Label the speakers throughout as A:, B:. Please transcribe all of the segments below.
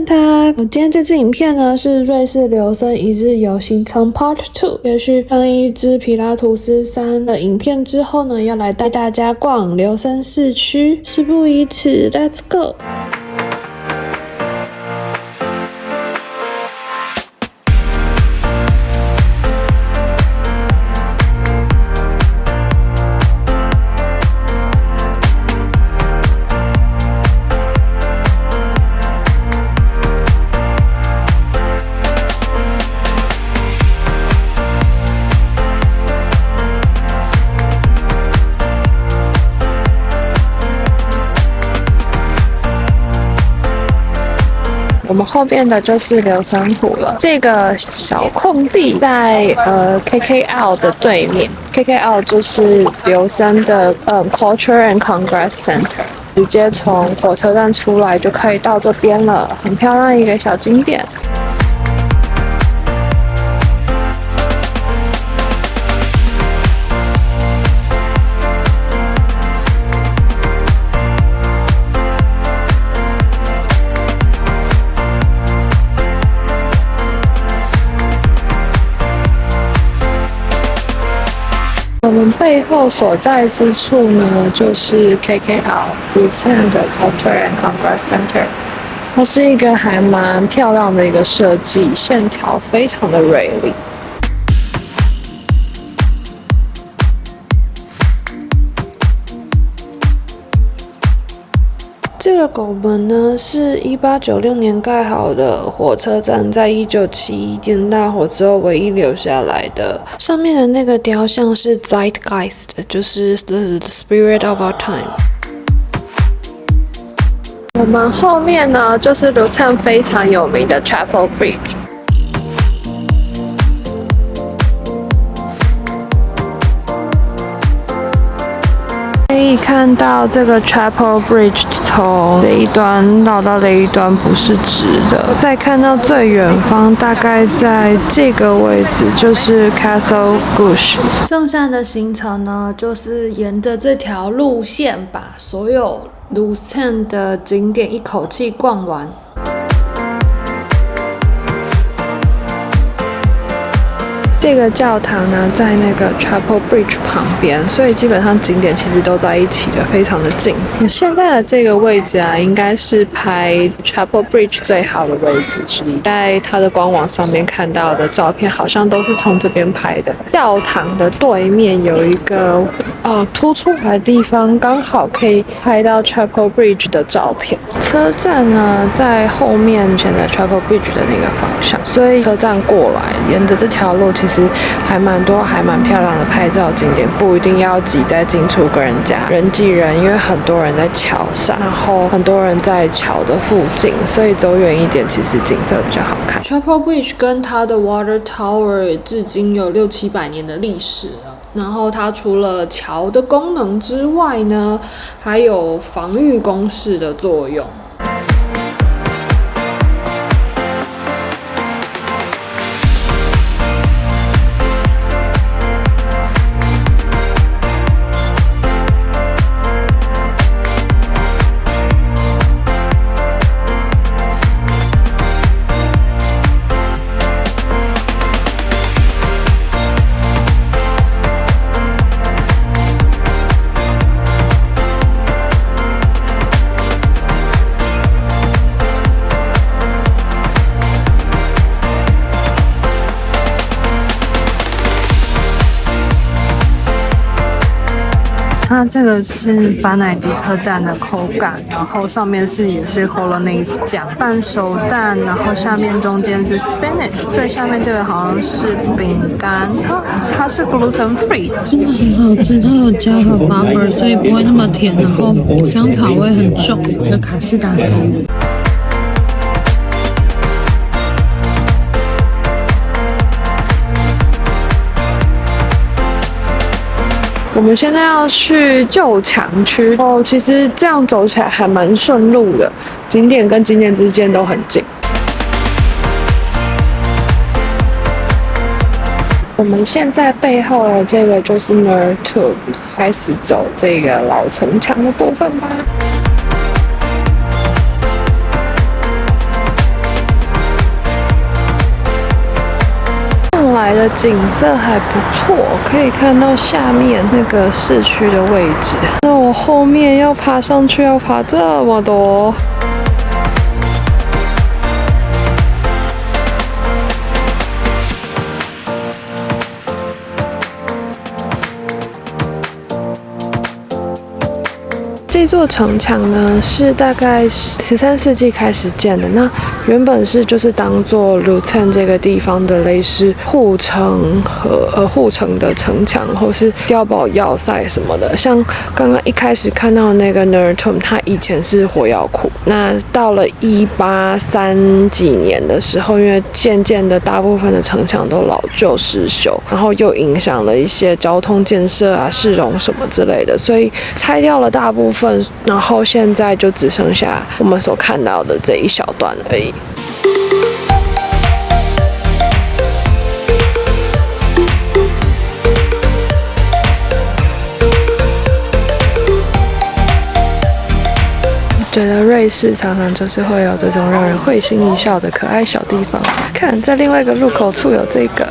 A: 看它。今天这支影片呢是瑞士琉森一日游行程 Part 2， 也是上一支皮拉图斯山的影片之后呢，要来带大家逛琉森市区。事不宜迟 ，Let's go！我们后面的就是琉森湖了。这个小空地在KKL 的对面 ，KKL 就是琉森的Culture and Congress Center， 直接从火车站出来就可以到这边了，很漂亮一个小景点。我们背后所在之处呢，就是 KKL Luzern 的 Culture and Congress Center， 它是一个还蛮漂亮的一个设计，线条非常的锐利。这个拱门呢，是1896年盖好的火车站，在1971年大火之后唯一留下来的。上面的那个雕像是 Zeitgeist， 就是 the spirit of our time。我们后面呢，就是卢森非常有名的 Chapel Bridge。可以看到这个 Chapel Bridge 从这一端绕到这一端不是直的。再看到最远方，大概在这个位置就是 Castle Gush。剩下的行程呢，就是沿着这条路线把所有卢森的景点一口气逛完。这个教堂呢，在那个 Chapel Bridge 旁边，所以基本上景点其实都在一起的，非常的近。现在的这个位置啊，应该是拍 Chapel Bridge 最好的位置之一。在它的官网上面看到的照片，好像都是从这边拍的。教堂的对面有一个凸出来的地方，刚好可以拍到 Chapel Bridge 的照片。车站呢，在后面，现在 Chapel Bridge 的那个方向，所以车站过来，沿着这条路其实还蛮多还蛮漂亮的拍照景点，不一定要挤在进出跟人家人挤人，因为很多人在桥上，然后很多人在桥的附近，所以走远一点其实景色比较好看。Chapel Bridge 跟它的 Water Tower 至今有600-700年的历史了。然后它除了桥的功能之外呢，还有防御工事的作用。它这个是巴乃迪特蛋的口感，然后上面也是 Hollandaise 酱半熟蛋，然后下面中间是 spinach， 最下面这个好像是饼干，它是 gluten free， 真的很好吃，它有加了 butter， 所以不会那么甜，然后香草味很重的卡士达酱。我们现在要去旧墙区哦，其实这样走起来还蛮顺路的，景点跟景点之间都很近。我们现在背后的这个就是 Mertur， 开始走这个老城墙的部分吧。来的景色还不错，可以看到下面那个市区的位置。那我后面要爬上去，要爬这么多。这座城墙呢是大概13世纪开始建的，那原本是就是当做 Luzern 这个地方的类似护城和护城的城墙，或是碉堡要塞什么的。像刚刚一开始看到那个 Nerdturm， 它以前是火药库。那到了1830几年的时候，因为渐渐的大部分的城墙都老旧失修，然后又影响了一些交通建设啊、市容什么之类的，所以拆掉了大部分。然后现在就只剩下我们所看到的这一小段而已。我觉得瑞士常常就是会有这种让人会心一笑的可爱小地方。看，在另外一个入口处有这个。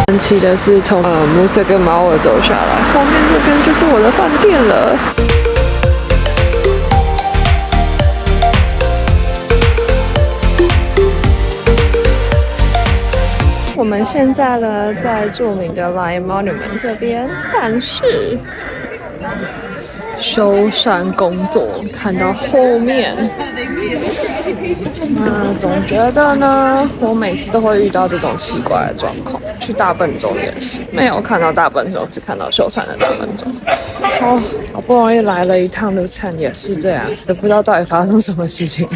A: 神奇的是，从穆斯跟马尔走下来，后面这边就是我的饭店了。我们现在呢，在著名的 Lion Monument 这边，但是修缮工作看到后面，总觉得呢，我每次都会遇到这种奇怪的状况。去大笨钟也是，没有看到大笨钟，只看到修缮的大笨钟。好不容易来了一趟Luzern也是这样，也不知道到底发生什么事情。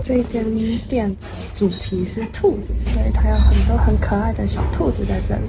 A: 这间店主题是兔子，所以它有很多很可爱的小兔子在这里。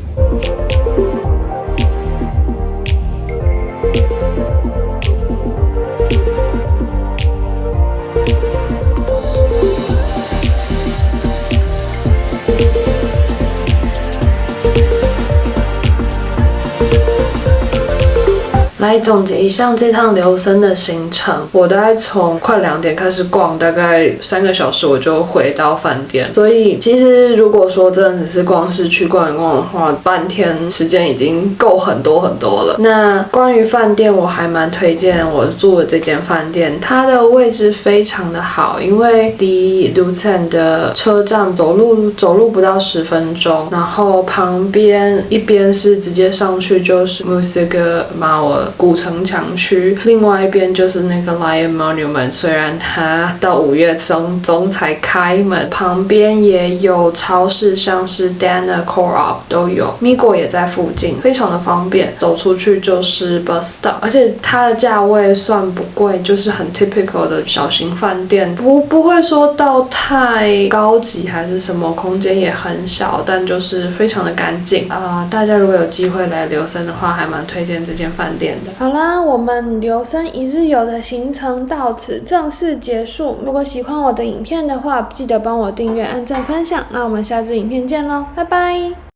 A: 来总结一下这趟琉森的行程，我大概从快2点开始逛，大概3个小时我就回到饭店。所以其实如果说真的只是逛市区逛一逛的话，半天时间已经够很多很多了。那关于饭店，我还蛮推荐我住的这间饭店，它的位置非常的好，因为离Luzern的车站走路不到10分钟，然后旁边一边是直接上去就是 Musikmauer古城墙区，另外一边就是那个 Lion Monument， 虽然它到5月中才开门，旁边也有超市，像是 Dana Co-op 都有 ，Migo 也在附近，非常的方便，走出去就是 bus stop， 而且它的价位算不贵，就是很 typical 的小型饭店，不会说到太高级还是什么，空间也很小，但就是非常的干净大家如果有机会来琉森的话，还蛮推荐这间饭店的。好啦，我们琉森一日游的行程到此正式结束。如果喜欢我的影片的话，记得帮我订阅、按赞、分享。那我们下支影片见咯，拜拜。